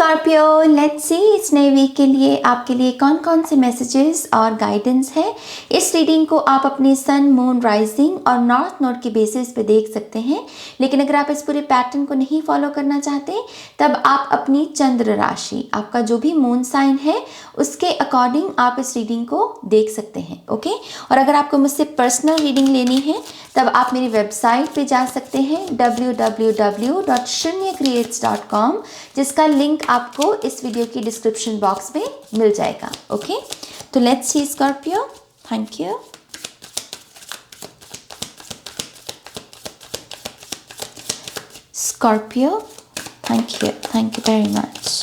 Scorpio, let's see इस नए week के लिए आपके लिए कौन कौन से मैसेजेस और गाइडेंस है। इस रीडिंग को आप अपने सन, मून, राइजिंग और नॉर्थ नोड के बेसिस पे देख सकते हैं, लेकिन अगर आप इस पूरे पैटर्न को नहीं फॉलो करना चाहते तब आप अपनी चंद्र राशि, आपका जो भी मून साइन है उसके अकॉर्डिंग आप इस रीडिंग को देख सकते हैं। ओके, और अगर आपको मुझसे पर्सनल रीडिंग लेनी है तब आप मेरी वेबसाइट पे जा सकते हैं www.shunyacreates.com, जिसका लिंक आपको इस वीडियो की डिस्क्रिप्शन बॉक्स में मिल जाएगा। ओके, तो let's see Scorpio. Thank you. Scorpio, thank you very much.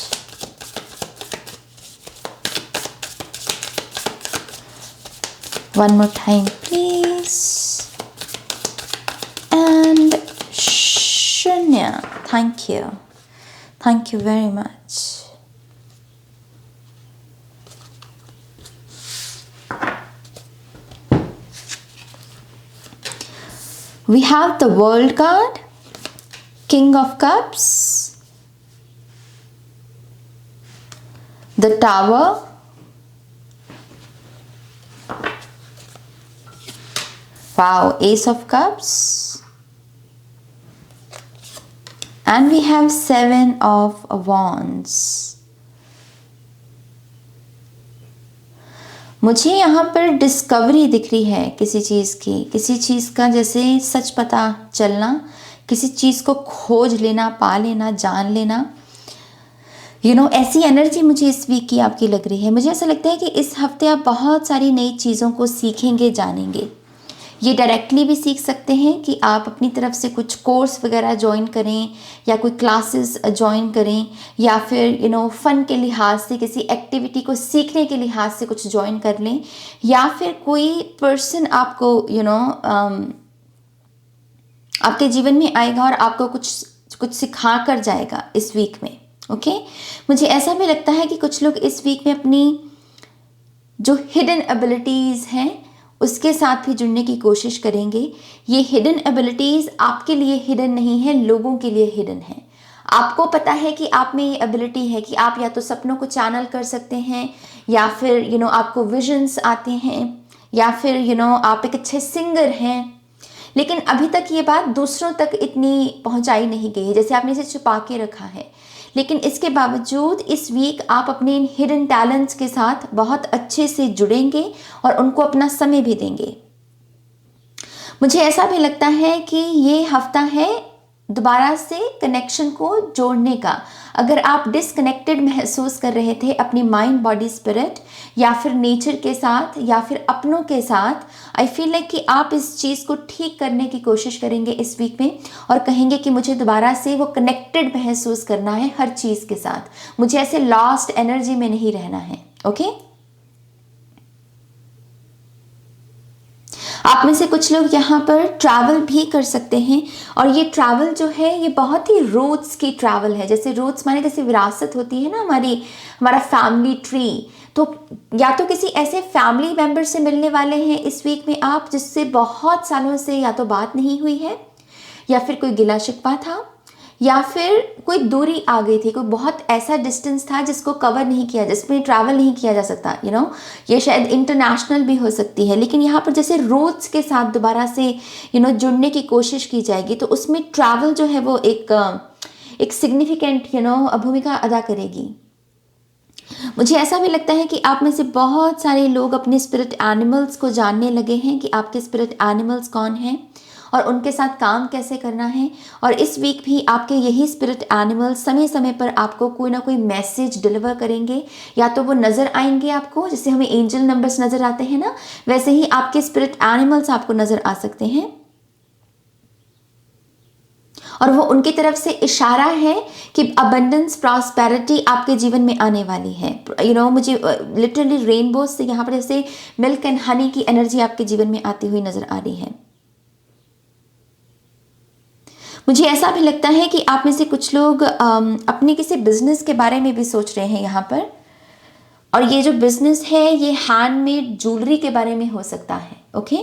One more time, please. And Shunya, thank you. Thank you very much. We have the World card, King of Cups, the Tower, wow, Ace of Cups, and we have Seven of Wands. मुझे यहाँ पर discovery दिख रही है किसी चीज़ की, किसी चीज़ का जैसे सच पता चलना, किसी चीज़ को खोज लेना, पा लेना, जान लेना। ऐसी एनर्जी मुझे इस वीक की आपकी लग रही है। मुझे ऐसा लगता है कि इस हफ्ते आप बहुत सारी नई चीज़ों को सीखेंगे, जानेंगे। ये डायरेक्टली भी सीख सकते हैं कि आप अपनी तरफ से कुछ कोर्स वगैरह ज्वाइन करें या कोई क्लासेस ज्वाइन करें, या फिर फ़न के लिहाज से किसी एक्टिविटी को सीखने के लिहाज से कुछ ज्वाइन कर लें, या फिर कोई पर्सन आपको आपके जीवन में आएगा और आपको कुछ सिखा कर जाएगा इस वीक में। ओके, मुझे ऐसा भी लगता है कि कुछ लोग इस वीक में अपनी जो हिडन एबिलिटीज़ हैं उसके साथ भी जुड़ने की कोशिश करेंगे। ये हिडन एबिलिटीज़ आपके लिए हिडन नहीं है, लोगों के लिए हिडन है। आपको पता है कि आप में ये एबिलिटी है कि आप या तो सपनों को चैनल कर सकते हैं, या फिर आपको विजन्स आते हैं, या फिर आप एक अच्छे सिंगर हैं, लेकिन अभी तक ये बात दूसरों तक इतनी पहुंचाई नहीं गई है, जैसे आपने इसे छुपा के रखा है। लेकिन इसके बावजूद इस वीक आप अपने इन हिडन टैलेंट्स के साथ बहुत अच्छे से जुड़ेंगे और उनको अपना समय भी देंगे। मुझे ऐसा भी लगता है कि ये हफ्ता है दोबारा से कनेक्शन को जोड़ने का। अगर आप डिसकनेक्टेड महसूस कर रहे थे अपनी माइंड, बॉडी, स्पिरिट, या फिर नेचर के साथ, या फिर अपनों के साथ, आई फील लाइक कि आप इस चीज़ को ठीक करने की कोशिश करेंगे इस वीक में और कहेंगे कि मुझे दोबारा से वो कनेक्टेड महसूस करना है हर चीज़ के साथ। मुझे ऐसे लॉस्ट एनर्जी में नहीं रहना है। ओके, आप में से कुछ लोग यहाँ पर ट्रैवल भी कर सकते हैं, और ये ट्रैवल जो है ये बहुत ही रूट्स की ट्रैवल है। जैसे रूट्स माने जैसे विरासत होती है ना हमारा फैमिली ट्री, तो या तो किसी ऐसे फैमिली मेंबर से मिलने वाले हैं इस वीक में आप जिससे बहुत सालों से या तो बात नहीं हुई है, या फिर कोई गिला शिकवा था, या फिर कोई दूरी आ गई थी, कोई बहुत ऐसा डिस्टेंस था जिसको कवर नहीं किया, जिसमें ट्रैवल नहीं किया जा सकता। ये शायद इंटरनेशनल भी हो सकती है, लेकिन यहाँ पर जैसे रूट्स के साथ दोबारा से जुड़ने की कोशिश की जाएगी, तो उसमें ट्रैवल जो है वो एक सिग्निफिकेंट भूमिका अदा करेगी। मुझे ऐसा भी लगता है कि आप में से बहुत सारे लोग अपने स्पिरिट एनिमल्स को जानने लगे हैं कि आपके स्पिरिट एनिमल्स कौन हैं और उनके साथ काम कैसे करना है। और इस वीक भी आपके यही स्पिरिट एनिमल्स समय समय पर आपको कोई ना कोई मैसेज डिलीवर करेंगे, या तो वो नज़र आएंगे आपको, जैसे हमें एंजल नंबर्स नज़र आते हैं ना, वैसे ही आपके स्पिरिट एनिमल्स आपको नज़र आ सकते हैं, और वो उनकी तरफ से इशारा है कि अबंडेंस, प्रॉस्पेरिटी आपके जीवन में आने वाली है। मुझे लिटरली रेनबो से यहाँ पर जैसे मिल्क एंड हनी की एनर्जी आपके जीवन में आती हुई नज़र आ रही है। मुझे ऐसा भी लगता है कि आप में से कुछ लोग अपने किसी बिजनेस के बारे में भी सोच रहे हैं यहाँ पर, और ये जो बिजनेस है ये हैंडमेड ज्वेलरी के बारे में हो सकता है। ओके,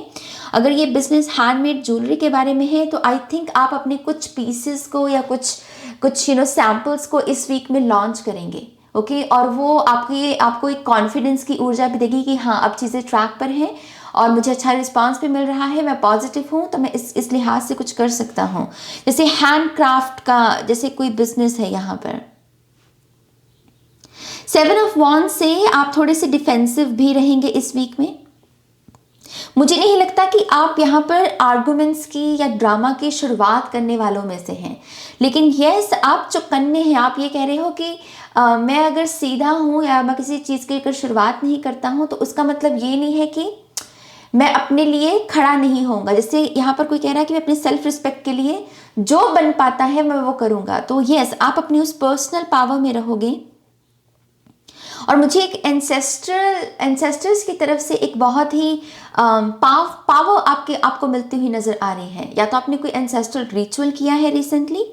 अगर ये बिजनेस हैंडमेड ज्वेलरी के बारे में है तो आई थिंक आप अपने कुछ पीसेस को या कुछ कुछ सैम्पल्स को इस वीक में लॉन्च करेंगे। ओके और वो आपको एक कॉन्फिडेंस की ऊर्जा भी देगी कि हाँ अब चीज़ें ट्रैक पर हैं और मुझे अच्छा रिस्पांस भी मिल रहा है, मैं पॉजिटिव हूँ, तो मैं इस लिहाज से कुछ कर सकता हूँ। जैसे हैंड क्राफ्ट का जैसे कोई बिजनेस है यहाँ पर। 7 ऑफ वॉन्ड्स से आप थोड़े से डिफेंसिव भी रहेंगे इस वीक में। मुझे नहीं लगता कि आप यहाँ पर आर्गुमेंट्स की या ड्रामा की शुरुआत करने वालों में से हैं, लेकिन यस आप चौकन्ने हैं। आप ये कह रहे हो कि मैं अगर सीधा हूँ या मैं किसी चीज़ की अगर शुरुआत नहीं करता हूँ तो उसका मतलब ये नहीं है कि मैं अपने लिए खड़ा नहीं होऊंगा। जैसे यहाँ पर कोई कह रहा है कि मैं अपने सेल्फ रिस्पेक्ट के लिए जो बन पाता है मैं वो करूँगा, तो यस आप अपनी उस पर्सनल पावर में रहोगे। और मुझे एक एंसेस्टर्स की तरफ से एक बहुत ही पावर आपको मिलती हुई नजर आ रही है। या तो आपने कोई एंसेस्ट्रल रिचुअल किया है रिसेंटली,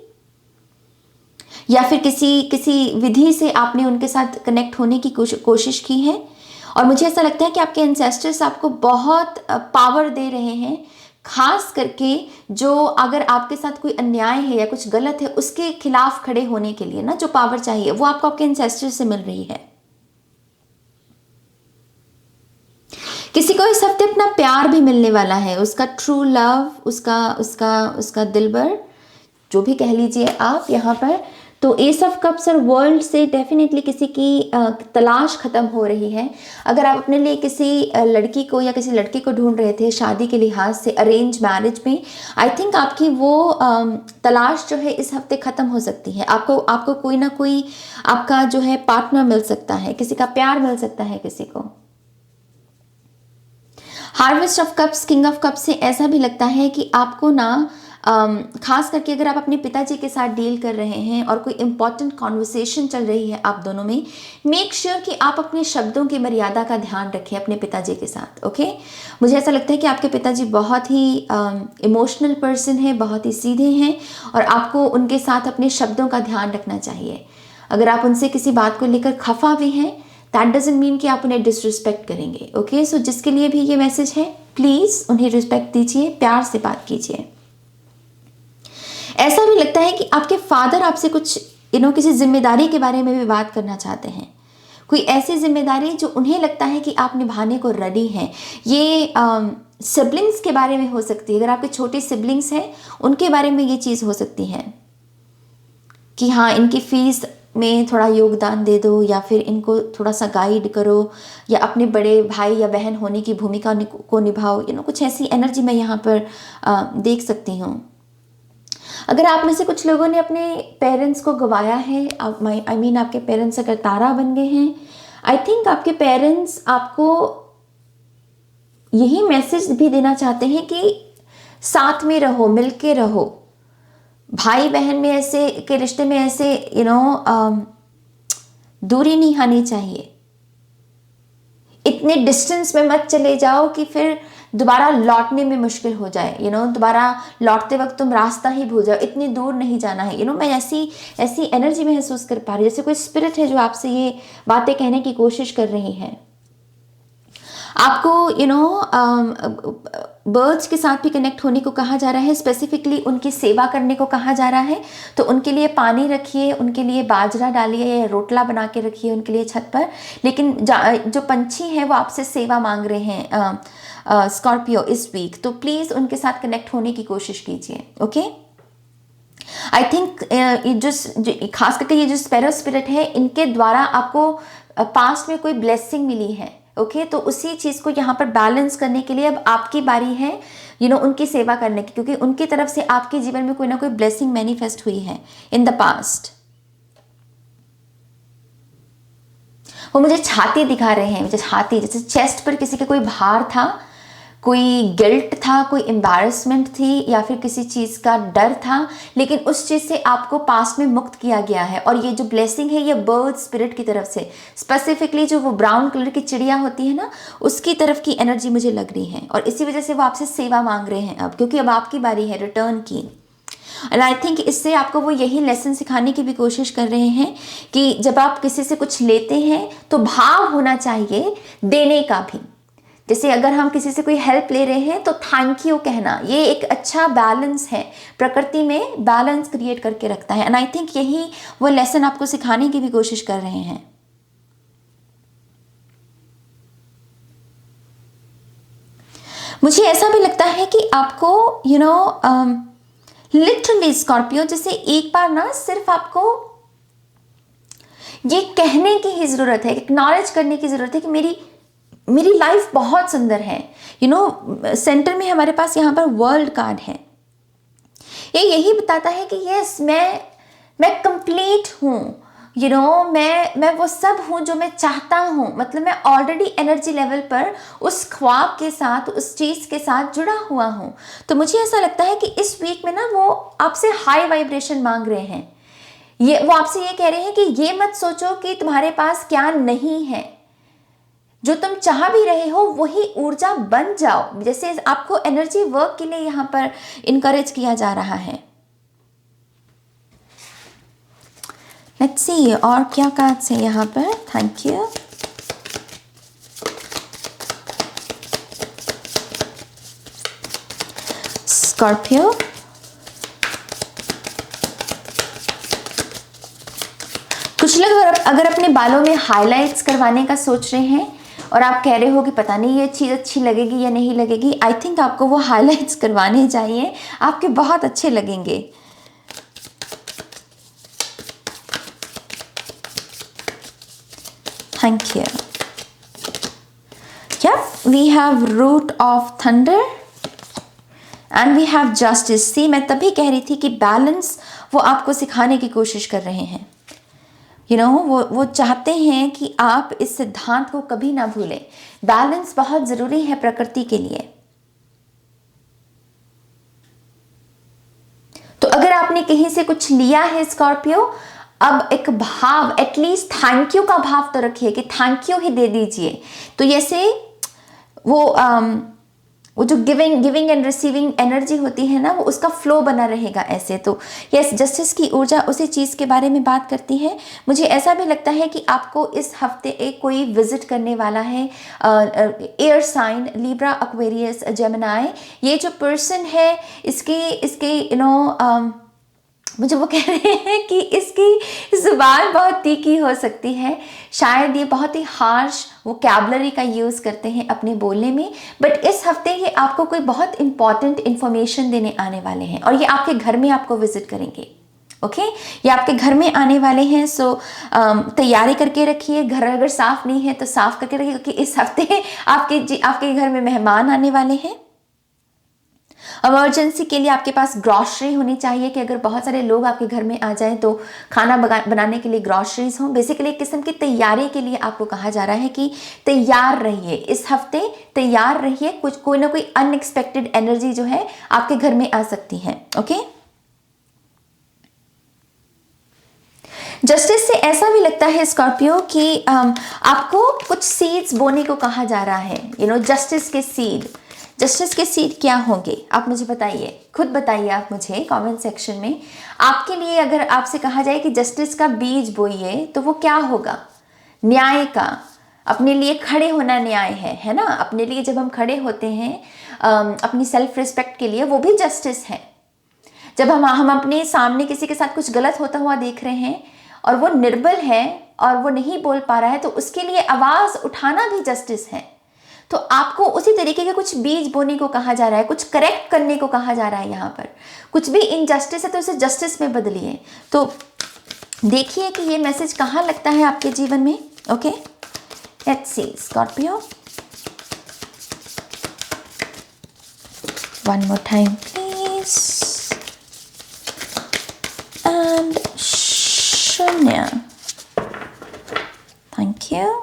या फिर किसी विधि से आपने उनके साथ कनेक्ट होने की कोशिश की है। और मुझे ऐसा लगता है कि आपके एंसेस्टर्स आपको बहुत पावर दे रहे हैं, खास करके जो अगर आपके साथ कोई अन्याय है या कुछ गलत है उसके खिलाफ खड़े होने के लिए ना जो पावर चाहिए वो आपको आपके एंसेस्टर्स से मिल रही है। किसी को इस हफ्ते अपना प्यार भी मिलने वाला है, उसका ट्रू लव, उसका दिलबर, जो भी कह लीजिए आप यहाँ पर। तो एस ऑफ कप्स और वर्ल्ड से डेफिनेटली किसी की तलाश खत्म हो रही है। अगर आप अपने लिए किसी लड़की को या किसी लड़के को ढूंढ रहे थे शादी के लिहाज से, अरेंज मैरिज में, आई थिंक आपकी वो तलाश जो है इस हफ्ते खत्म हो सकती है। आपको कोई ना कोई आपका जो है पार्टनर मिल सकता है, किसी का प्यार मिल सकता है किसी को। Harvest of cups, king of cups से ऐसा भी लगता है कि आपको ना खास करके अगर आप अपने पिताजी के साथ डील कर रहे हैं और कोई इंपॉर्टेंट कॉन्वर्सेशन चल रही है आप दोनों में, मेक श्योर कि आप अपने शब्दों की मर्यादा का ध्यान रखें अपने पिताजी के साथ। ओके मुझे ऐसा लगता है कि आपके पिताजी बहुत ही इमोशनल पर्सन है, बहुत ही सीधे हैं और आपको उनके साथ अपने शब्दों का ध्यान रखना चाहिए। अगर आप उनसे किसी बात को लेकर खफा भी हैं, दैट डजंट मीन कि आप उन्हें डिसरिस्पेक्ट करेंगे। ओके सो जिसके लिए भी ये मैसेज है, प्लीज़ उन्हें रिस्पेक्ट दीजिए, प्यार से बात कीजिए। ऐसा भी लगता है कि आपके फादर आपसे कुछ किसी जिम्मेदारी के बारे में भी बात करना चाहते हैं, कोई ऐसी जिम्मेदारी जो उन्हें लगता है कि आप निभाने को रेडी हैं। ये सिबलिंग्स के बारे में हो सकती है। अगर आपके छोटे सिबलिंग्स हैं उनके बारे में ये चीज़ हो सकती है कि हाँ इनकी फीस में थोड़ा योगदान दे दो, या फिर इनको थोड़ा सा गाइड करो, या अपने बड़े भाई या बहन होने की भूमिका को निभाओ। कुछ ऐसी एनर्जी मैं यहाँ पर देख सकती हूँ। अगर आप में से कुछ लोगों ने अपने पेरेंट्स को गंवाया है, आई मीन आपके पेरेंट्स अगर तारा बन गए हैं, आई थिंक आपके पेरेंट्स आपको यही मैसेज भी देना चाहते हैं कि साथ में रहो, मिलके रहो। भाई बहन में ऐसे के रिश्ते में ऐसे दूरी नहीं आनी चाहिए। इतने डिस्टेंस में मत चले जाओ कि फिर दोबारा लौटने में मुश्किल हो जाए। दोबारा लौटते वक्त तुम रास्ता ही भूल जाओ। इतनी दूर नहीं जाना है। मैं ऐसी एनर्जी महसूस कर पा रही हूँ, जैसे कोई स्पिरिट है जो आपसे ये बातें कहने की कोशिश कर रही है। आपको बर्ड्स के साथ भी कनेक्ट होने को कहा जा रहा है, स्पेसिफिकली उनकी सेवा करने को कहा जा रहा है। तो उनके लिए पानी रखिए, उनके लिए बाजरा डालिए या रोटला बना के रखिए उनके लिए छत पर। लेकिन जो पंछी हैं वो आपसे सेवा मांग रहे हैं स्कॉर्पियो इस वीक, तो प्लीज़ उनके साथ कनेक्ट होने की कोशिश कीजिए। ओके आई थिंक जो खास करके ये जो स्पैरो स्पिरिट है, इनके द्वारा आपको पास्ट में कोई ब्लेसिंग मिली है। ओके तो उसी चीज़ को यहाँ पर बैलेंस करने के लिए अब आपकी बारी है उनकी सेवा करने की, क्योंकि उनकी तरफ से आपके जीवन में कोई ना कोई ब्लेसिंग मैनिफेस्ट हुई है इन द पास्ट। वो मुझे छाती दिखा रहे हैं, मुझे छाती, जैसे चेस्ट पर किसी का कोई भार था, कोई गिल्ट था, कोई एम्बैरसमेंट थी, या फिर किसी चीज़ का डर था, लेकिन उस चीज़ से आपको पास्ट में मुक्त किया गया है। और ये जो ब्लेसिंग है ये बर्ड स्पिरिट की तरफ से, स्पेसिफिकली जो वो ब्राउन कलर की चिड़िया होती है ना, उसकी तरफ की एनर्जी मुझे लग रही है। और इसी वजह से वो आपसे सेवा मांग रहे हैं अब, क्योंकि अब आपकी बारी है रिटर्न की। एंड आई थिंक इससे आपको वो यही लेसन सिखाने की भी कोशिश कर रहे हैं कि जब आप किसी से कुछ लेते हैं तो भाव होना चाहिए देने का भी। जैसे अगर हम किसी से कोई हेल्प ले रहे हैं तो थैंक यू कहना, ये एक अच्छा बैलेंस है, प्रकृति में बैलेंस क्रिएट करके रखता है। एंड आई थिंक यही वो लेसन आपको सिखाने की भी कोशिश कर रहे हैं। मुझे ऐसा भी लगता है कि आपको लिटरली स्कॉर्पियो, जैसे एक बार ना सिर्फ आपको ये कहने की ही जरूरत है, एक्नॉलेज करने की जरूरत है कि मेरी लाइफ बहुत सुंदर है। सेंटर में हमारे पास यहाँ पर वर्ल्ड कार्ड है, ये यही बताता है कि यस, मैं कंप्लीट हूँ, मैं वो सब हूँ जो मैं चाहता हूँ। मतलब मैं ऑलरेडी एनर्जी लेवल पर उस ख्वाब के साथ, उस चीज़ के साथ जुड़ा हुआ हूँ। तो मुझे ऐसा लगता है कि इस वीक में ना वो आपसे हाई वाइब्रेशन मांग रहे हैं। वो आपसे ये कह रहे हैं कि ये मत सोचो कि तुम्हारे पास क्या नहीं है, जो तुम चाह भी रहे हो वही ऊर्जा बन जाओ। जैसे आपको एनर्जी वर्क के लिए यहाँ पर इनकरेज किया जा रहा है। लेट्स सी और क्या कार्ड्स है यहाँ पर। Thank you. स्कॉर्पियो, कुछ लोग अगर अपने बालों में हाइलाइट्स करवाने का सोच रहे हैं और आप कह रहे हो कि पता नहीं ये चीज़ अच्छी लगेगी या नहीं लगेगी, आई थिंक आपको वो हाइलाइट्स करवाने चाहिए, आपके बहुत अच्छे लगेंगे। Thank you. Yep, we have root of thunder and we have justice. See, मैं तभी कह रही थी कि बैलेंस वो आपको सिखाने की कोशिश कर रहे हैं। वो चाहते हैं कि आप इस सिद्धांत को कभी ना भूलें। बैलेंस बहुत जरूरी है प्रकृति के लिए। तो अगर आपने कहीं से कुछ लिया है स्कॉर्पियो, अब एक भाव, एटलीस्ट थैंक यू का भाव तो रखिए कि थैंक यू ही दे दीजिए। तो जैसे वो जो गिविंग एंड रिसीविंग एनर्जी होती है ना, वो उसका फ्लो बना रहेगा ऐसे। तो यस, जस्टिस की ऊर्जा उसी चीज़ के बारे में बात करती है। मुझे ऐसा भी लगता है कि आपको इस हफ्ते एक कोई विजिट करने वाला है, air sign, Libra, Aquarius, Gemini. ये जो पर्सन है इसके मुझे वो कह रहे हैं कि इसकी जुबान बहुत तीखी हो सकती है, शायद ये बहुत ही हार्श वोकैबुलरी का यूज़ करते हैं अपने बोलने में। बट इस हफ्ते ये आपको कोई बहुत इंपॉर्टेंट इन्फॉर्मेशन देने आने वाले हैं और ये आपके घर में आपको विजिट करेंगे। ओके, ये आपके घर में आने वाले हैं। सो तैयारी करके रखिए। घर अगर साफ नहीं है तो साफ करके रखिए, क्योंकि इस हफ्ते आपके घर में मेहमान आने वाले हैं। इमरजेंसी के लिए आपके पास ग्रॉसरी होनी चाहिए कि अगर बहुत सारे लोग आपके घर में आ जाएं तो खाना बनाने के लिए ग्रॉसरीज हों। बेसिकली एक किस्म की तैयारी के लिए आपको कहा जा रहा है कि तैयार रहिए, इस हफ्ते तैयार रहिए। कोई ना कोई अनएक्सपेक्टेड एनर्जी जो है आपके घर में आ सकती है। ओके, जस्टिस से ऐसा भी लगता है स्कॉर्पियो कि आपको कुछ सीड्स बोने को कहा जा रहा है। जस्टिस के सीड क्या होंगे आप मुझे बताइए, खुद बताइए आप मुझे कमेंट सेक्शन में। आपके लिए अगर आपसे कहा जाए कि जस्टिस का बीज बोइए तो वो क्या होगा? न्याय का, अपने लिए खड़े होना न्याय है ना। अपने लिए जब हम खड़े होते हैं अपनी सेल्फ रिस्पेक्ट के लिए, वो भी जस्टिस है। जब हम अपने सामने किसी के साथ कुछ गलत होता हुआ देख रहे हैं और वो निर्बल है और वो नहीं बोल पा रहा है, तो उसके लिए आवाज उठाना भी जस्टिस है। तो आपको उसी तरीके के कुछ बीज बोने को कहा जा रहा है, कुछ करेक्ट करने को कहा जा रहा है। यहाँ पर कुछ भी इनजस्टिस है तो उसे जस्टिस में बदलिए। तो देखिए कि ये मैसेज कहाँ लगता है आपके जीवन में। Okay, let's see Scorpio, one more time please, and शून्य। Thank you.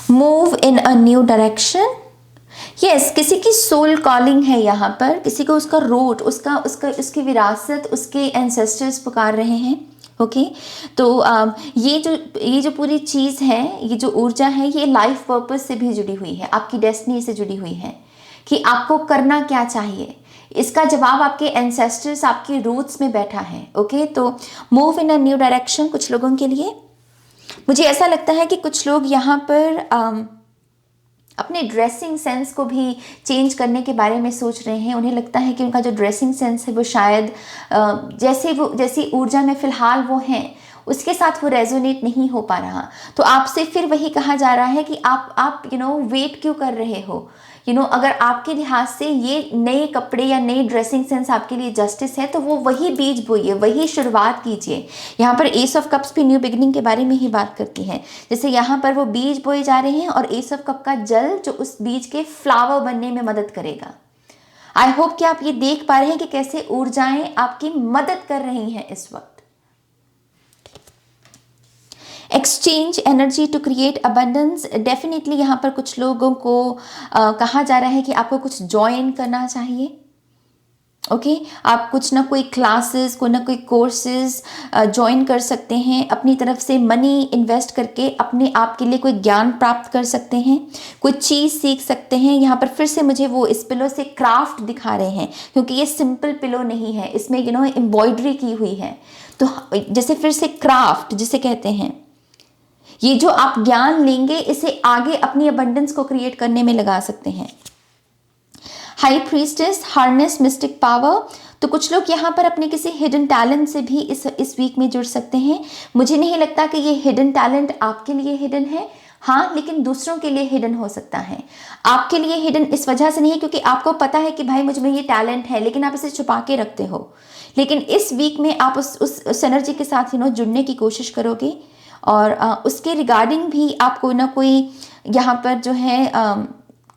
Move in a new direction. Yes, किसी की सोल कॉलिंग है यहाँ पर, किसी को उसका रूट, उसकी विरासत, उसके एंसेस्टर्स पुकार रहे हैं। ओके, तो ये जो पूरी चीज़ है, ये जो ऊर्जा है, ये लाइफ पर्पस से भी जुड़ी हुई है, आपकी डेस्टिनी से जुड़ी हुई है कि आपको करना क्या चाहिए। इसका जवाब आपके एंसेस्टर्स, आपके रूट्स में बैठा है। ओके, तो move in a new direction कुछ लोगों के लिए। मुझे ऐसा लगता है कि कुछ लोग यहाँ पर अपने ड्रेसिंग सेंस को भी चेंज करने के बारे में सोच रहे हैं। उन्हें लगता है कि उनका जो ड्रेसिंग सेंस है वो शायद जैसी ऊर्जा में फ़िलहाल वो हैं उसके साथ वो रेजोनेट नहीं हो पा रहा। तो आपसे फिर वही कहा जा रहा है कि आप वेट क्यों कर रहे हो। अगर आपके लिहाज से ये नए कपड़े या नई ड्रेसिंग सेंस आपके लिए जस्टिस है तो वो वही बीज बोइए, वही शुरुआत कीजिए। यहाँ पर एस ऑफ कप्स भी न्यू बिगिनिंग के बारे में ही बात करती है। जैसे यहाँ पर वो बीज बोए जा रहे हैं और एस ऑफ कप का जल जो उस बीज के फ्लावर बनने में मदद करेगा। आई होप कि आप ये देख पा रहे हैं कि कैसे ऊर्जाएं आपकी मदद कर रही हैं इस वक्त। Exchange energy to create abundance, definitely यहाँ पर कुछ लोगों को कहा जा रहा है कि आपको कुछ ज्वाइन करना चाहिए। ओके, आप कुछ ना कोई क्लासेस, कोई ना कोई कोर्सेज ज्वाइन कर सकते हैं। अपनी तरफ से मनी इन्वेस्ट करके अपने आप के लिए कोई ज्ञान प्राप्त कर सकते हैं, कोई चीज़ सीख सकते हैं। यहाँ पर फिर से मुझे वो इस पिलो से क्राफ्ट दिखा रहे हैं, क्योंकि ये सिंपल पिलो नहीं है, इसमें एम्ब्रॉयडरी की हुई है। तो जैसे फिर से क्राफ्ट जिसे कहते हैं, ये जो आप ज्ञान लेंगे इसे आगे अपनी अबंडेंस को क्रिएट करने में लगा सकते हैं। High priestess, harness mistake power, तो कुछ लोग यहाँ पर अपने किसी हिडन टैलेंट से भी इस वीक में जुड़ सकते हैं। मुझे नहीं लगता कि ये हिडन टैलेंट आपके लिए हिडन है, हाँ, लेकिन दूसरों के लिए हिडन हो सकता है। आपके लिए हिडन इस वजह से नहीं है क्योंकि आपको पता है कि भाई मुझ में ये टैलेंट है, लेकिन आप इसे छुपा के रखते हो। लेकिन इस वीक में आप उस एनर्जी के साथ जुड़ने की कोशिश करोगे और उसके रिगार्डिंग भी आप कोई ना कोई यहाँ पर जो है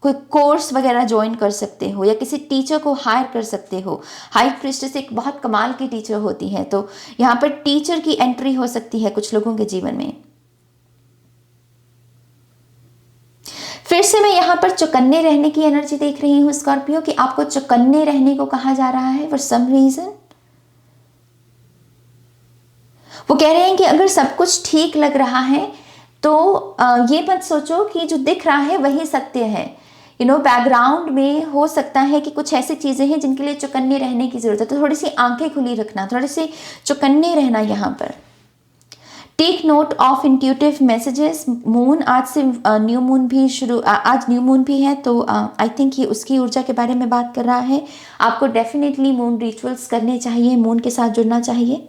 कोई कोर्स वगैरह ज्वाइन कर सकते हो या किसी टीचर को हायर कर सकते हो। हाई प्रीस्टेस एक बहुत कमाल की टीचर होती है, तो यहाँ पर टीचर की एंट्री हो सकती है कुछ लोगों के जीवन में। फिर से मैं यहाँ पर चौकन्ने रहने की एनर्जी देख रही हूँ स्कॉर्पियो, कि आपको चौकन्ने रहने को कहा जा रहा है फॉर सम रीजन। वो कह रहे हैं कि अगर सब कुछ ठीक लग रहा है तो ये मत सोचो कि जो दिख रहा है वही सत्य है। बैकग्राउंड में हो सकता है कि कुछ ऐसी चीज़ें हैं जिनके लिए चौकन्ने रहने की ज़रूरत है, तो थोड़ी सी आंखें खुली रखना, थोड़े से चौकन्ने रहना। यहाँ पर take note of intuitive messages. Moon आज से न्यू मून भी आज न्यू मून भी है, तो आई थिंक ये उसकी ऊर्जा के बारे में बात कर रहा है। आपको डेफिनेटली मून रिचुअल्स करने चाहिए, मून के साथ जुड़ना चाहिए।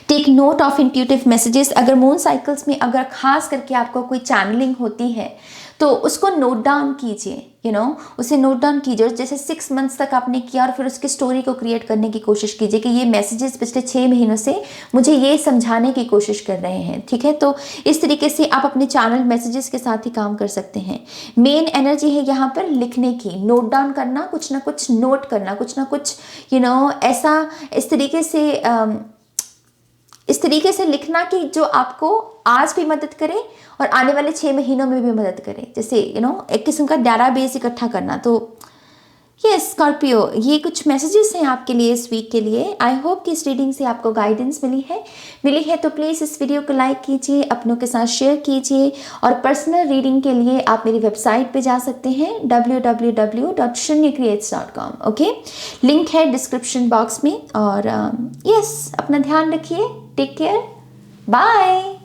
Take note of intuitive messages. अगर मून साइकिल्स में अगर खास करके आपको कोई चैनलिंग होती है तो उसको नोट डाउन कीजिए, उसे नोट डाउन कीजिए। जैसे 6 मंथ्स तक आपने किया और फिर उसकी स्टोरी को क्रिएट करने की कोशिश कीजिए कि ये मैसेजेस पिछले 6 महीनों से मुझे ये समझाने की कोशिश कर रहे हैं। ठीक है, तो इस तरीके से आप अपने चैनल मैसेजेस के साथ ही काम कर सकते हैं। मेन एनर्जी है यहाँ पर लिखने की, नोट डाउन करना, कुछ ना कुछ नोट करना, कुछ ना कुछ ऐसा इस तरीके से लिखना कि जो आपको आज भी मदद करे और आने वाले 6 महीनों में भी मदद करे। जैसे एक किस्म का डाटाबेस इकट्ठा करना। तो यस स्कॉर्पियो, ये कुछ मैसेजेस हैं आपके लिए इस वीक के लिए। आई होप कि इस रीडिंग से आपको गाइडेंस मिली है तो प्लीज़ इस वीडियो को लाइक कीजिए, अपनों के साथ शेयर कीजिए, और पर्सनल रीडिंग के लिए आप मेरी वेबसाइट पे जा सकते हैं www.shunyacreates.com। ओके, लिंक है डिस्क्रिप्शन बॉक्स में। और यस, अपना ध्यान रखिए, टेक केयर, बाय।